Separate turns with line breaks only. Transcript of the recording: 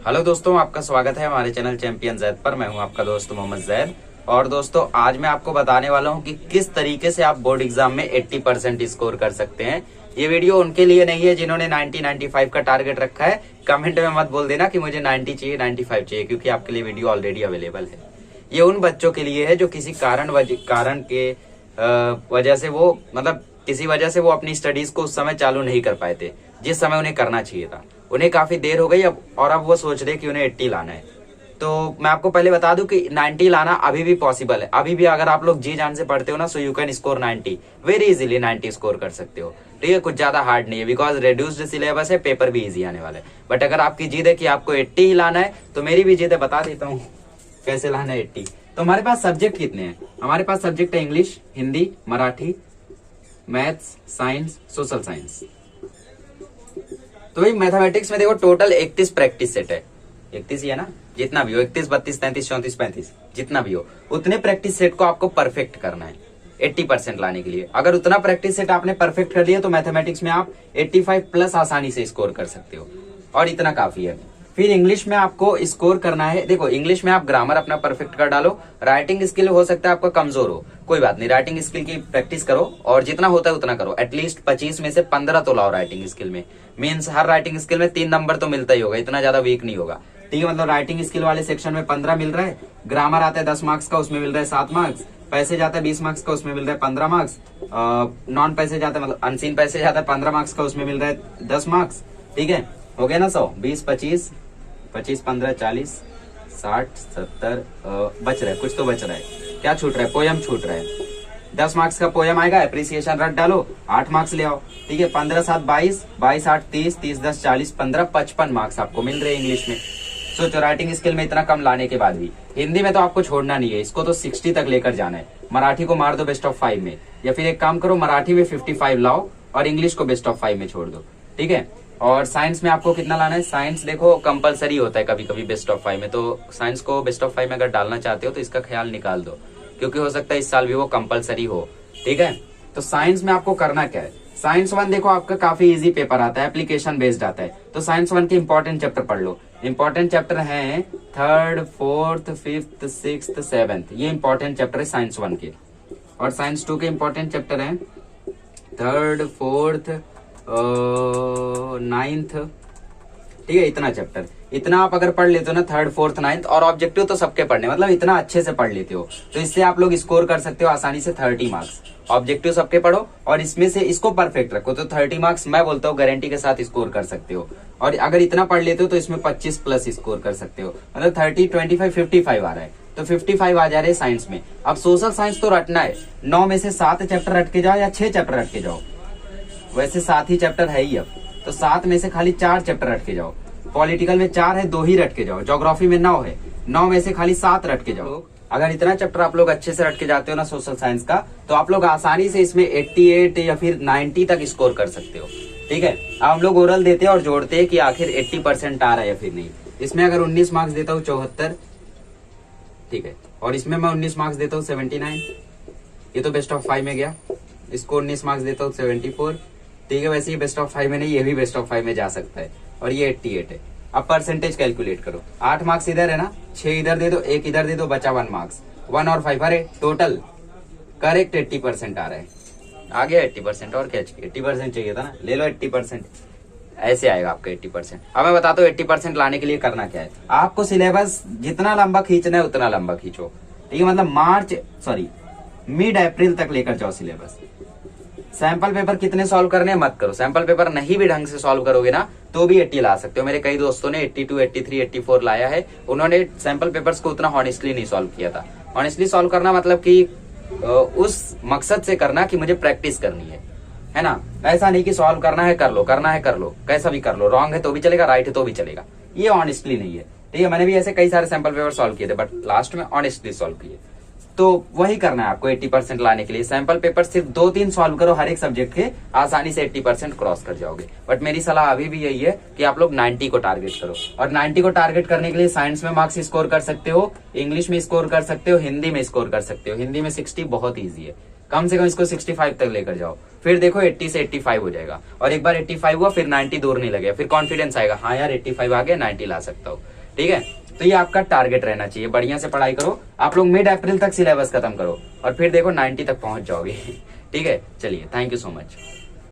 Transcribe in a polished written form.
Hello दोस्तों, आपका स्वागत है हमारे चैनल चैंपियन जैद पर। मैं हूं आपका दोस्त मोहम्मद जैद। और दोस्तों, आज मैं आपको बताने वाला हूं कि किस तरीके से आप बोर्ड एग्जाम में 80% स्कोर कर सकते हैं। ये वीडियो उनके लिए नहीं है जिन्होंने 90-95 का टारगेट रखा है। कमेंट में मत बोल देना कि मुझे 90 चाहिए, 95 चाहिए, क्योंकि आपके लिए वीडियो ऑलरेडी अवेलेबल है। ये उन बच्चों के लिए है जो किसी कारण के वजह से वो किसी वजह से वो अपनी स्टडीज को उस समय चालू नहीं कर पाए थे जिस समय उन्हें करना चाहिए था। उन्हें काफी देर हो गई अब वो सोच रहे कि उन्हें 80 लाना है। तो मैं आपको पहले बता दूं कि 90 लाना अभी भी पॉसिबल है। अभी भी अगर आप लोग जी जान से पढ़ते हो ना, so you can score 90 very easily. 90 score कर सकते हो, ठीक है। कुछ ज्यादा हार्ड नहीं है, बिकॉज रिड्यूस्ड सिलेबस है, पेपर भी इजी आने वाला है। बट अगर आपकी जिद है कि आपको 80 ही लाना है, तो मेरी भी जिद है, बता देता हूँ कैसे लाना है 80। तो हमारे पास सब्जेक्ट कितने हैं? हमारे पास सब्जेक्ट है English, Hindi, Marathi, maths, science, social science. तो भाई मैथमेटिक्स में देखो टोटल 31 प्रैक्टिस सेट है। 31 ही है ना, जितना भी हो, 31, 32, 33, 34, 35 जितना भी हो, उतने प्रैक्टिस सेट को आपको परफेक्ट करना है 80% लाने के लिए। अगर उतना प्रैक्टिस सेट आपने परफेक्ट कर लिया तो मैथमेटिक्स में आप 85 प्लस आसानी से स्कोर कर सकते हो, और इतना काफी है। फिर इंग्लिश में आपको स्कोर करना है। देखो, इंग्लिश में आप ग्रामर अपना परफेक्ट कर डालो। राइटिंग स्किल हो सकता है आपका कमजोर हो, कोई बात नहीं, राइटिंग स्किल की प्रैक्टिस करो, और जितना होता है उतना करो। एटलीस्ट 25 में से 15 तो लाओ राइटिंग स्किल में। मीन्स हर राइटिंग स्किल में 3 नंबर तो मिलता ही होगा, इतना ज्यादा वीक नहीं होगा, ठीक है। मतलब राइटिंग स्किल वाले सेक्शन में 15 मिल रहा है, ग्रामर आता है 10 मार्क्स का, उसमें मिल रहा है 7 मार्क्स, पैसे जाता है 20 मार्क्स का, उसमें मिल रहा है 15 मार्क्स, नॉन पैसे जाता है मतलब अनसीन पैसे जाता है 15 मार्क्स का, उसमें मिल रहा है 10 मार्क्स, ठीक है। हो गया ना 100, 20, 25, 15, 40, 60, 70 बच रहा है, कुछ तो बच रहा है। क्या छूट रहा है? पोयम छूट रहा है। 10 मार्क्स का पोयम आएगा, एप्रिसिएशन रट डालो, 8 मार्क्स ले आओ, ठीक है। 15, 7, 22, 22, 8, 30, 30, 10, 40, 15, 55 मार्क्स आपको मिल रहे हैं इंग्लिश में। सोचो, राइटिंग स्किल में इतना कम लाने के बाद भी। हिंदी में तो आपको छोड़ना नहीं है, इसको तो 60 तक लेकर जाना है। मराठी को मार दो बेस्ट ऑफ 5 में, या फिर एक काम करो, मराठी में 55 लाओ और इंग्लिश को बेस्ट ऑफ 5 में छोड़ दो, ठीक है। और साइंस में आपको कितना लाना है? साइंस देखो कंपलसरी होता है कभी कभी बेस्ट ऑफ 5 में, तो साइंस को बेस्ट ऑफ 5 में अगर डालना चाहते हो तो इसका ख्याल निकाल दो, क्योंकि हो सकता है इस साल भी वो कंपलसरी हो, ठीक है। तो साइंस में आपको करना क्या है? साइंस 1 देखो आपका काफी इजी पेपर आता है, एप्लीकेशन बेस्ड आता है। तो साइंस 1 के इंपॉर्टेंट चैप्टर पढ़ लो। इंपॉर्टेंट चैप्टर है 3rd, 4th, 5th, 6th, 7th, ये इंपॉर्टेंट चैप्टर है साइंस 1 के। और साइंस 2 के इंपॉर्टेंट चैप्टर है 3rd, 4th, 9th, ठीक है। इतना चैप्टर, इतना आप अगर पढ़ लेते हो ना, 3rd, 4th, 9th, और ऑब्जेक्टिव तो सबके पढ़ने, मतलब इतना अच्छे से पढ़ लेते हो, तो इससे आप लोग स्कोर कर सकते हो आसानी से 30 मार्क्स। ऑब्जेक्टिव सबके पढ़ो और इसमें से इसको परफेक्ट रखो, तो 30 मार्क्स मैं बोलता हूँ गारंटी के साथ स्कोर कर सकते हो। और अगर इतना पढ़ लेते हो तो इसमें 25 प्लस स्कोर कर सकते हो, मतलब 30, 25, 55 आ रहा है, तो 55 आ जा रहे हैं साइंस में। अब सोशल साइंस तो रटना है, 9 में से 7 चैप्टर रट के जाओ या 6 चैप्टर रट के जाओ, वैसे 7 ही चैप्टर है ही अब, तो 7 में से खाली 4 चैप्टर रट के जाओ। पॉलिटिकल में 4 है, 2 ही रट के जाओ। ज्योग्राफी में 9 है, 9 में से खाली 7 रट के जाओ। अगर इतना चैप्टर आप लोग अच्छे से रट के जाते हो ना सोशल साइंस का, तो आप लोग आसानी से इसमें 88 या फिर 90 तक स्कोर कर सकते हो, ठीक है। अब हम लोग ओरल देते हैं और जोड़ते हैं कि आखिर 80% आ रहा है या फिर नहीं। इसमें अगर 19 मार्क्स देता हूँ 74, ठीक है, और इसमें मैं 19 मार्क्स देता हूँ 79, ये तो बेस्ट ऑफ 5 में गया। इसको 19 मार्क्स देता हूँ 74, ठीक है। वैसे ये बेस्ट ऑफ 5 में नहीं, ये भी बेस्ट ऑफ 5 में जा सकता है, और ये 88 है। अब परसेंटेज कैलकुलेट करो, 8 मार्क्स इधर है ना, 6 इधर दे दो, 1 इधर दे दो, बचा 1 मार्क्स। 1 और 5, अरे टोटल करेक्ट 80% आ रहा है। आ गया 80%, और क्या चाहिए? 80% चाहिए था ना, ले लो 80%, ऐसे आएगा आपका 80%। अब मैं बताता हूँ 80% लाने के लिए करना क्या है। आपको सिलेबस जितना लंबा खींचना है उतना लंबा खींचो, ठीक है। मतलब मिड अप्रैल तक लेकर जाओ सिलेबस। सैंपल पेपर कितने सॉल्व करने मत करो, सैंपल पेपर नहीं भी ढंग से सॉल्व करोगे ना तो भी 80 ला सकते हो। मेरे कई दोस्तों ने 82, 83, 84 लाया है, उन्होंने सैंपल पेपर्स को उतना हॉनेस्टली नहीं सॉल्व किया था। हॉनेस्टली सॉल्व करना मतलब कि उस मकसद से करना कि मुझे प्रैक्टिस करनी है ना। ऐसा नहीं कि सॉल्व करना है कर लो, करना है कर लो, कैसा भी कर लो, रॉन्ग है तो भी चलेगा, राइट है तो भी चलेगा, ये ऑनेस्टली नहीं है, ठीक है। मैंने भी ऐसे कई सारे सैंपल पेपर सॉल्व किए थे, बट लास्ट में ऑनेस्टली सॉल्व किए। तो वही करना है आपको 80% लाने के लिए। सैंपल पेपर सिर्फ 2-3 सॉल्व करो हर एक सब्जेक्ट के, आसानी से 80% क्रॉस कर जाओगे। बट मेरी सलाह अभी भी यही है कि आप लोग 90 को टारगेट करो, और 90 को टारगेट करने के लिए साइंस में मार्क्स स्कोर कर सकते हो, इंग्लिश में स्कोर कर सकते हो, हिंदी में स्कोर कर सकते हो। हिंदी में 60 बहुत ईजी है, कम से कम इसको 65 तक लेकर जाओ, फिर देखो 80 से 85 हो जाएगा। और एक बार 85 हुआ फिर 90 दूर नहीं लगेगा, फिर कॉन्फिडेंस आएगा, हाँ यार 85 आ गया, 90 ला सकता हूँ। ठीक है, तो ये आपका टारगेट रहना चाहिए। बढ़िया से पढ़ाई करो आप लोग, मिड अप्रैल तक सिलेबस खत्म करो और फिर देखो 90 तक पहुंच जाओगे। ठीक है, चलिए, थैंक यू सो मच।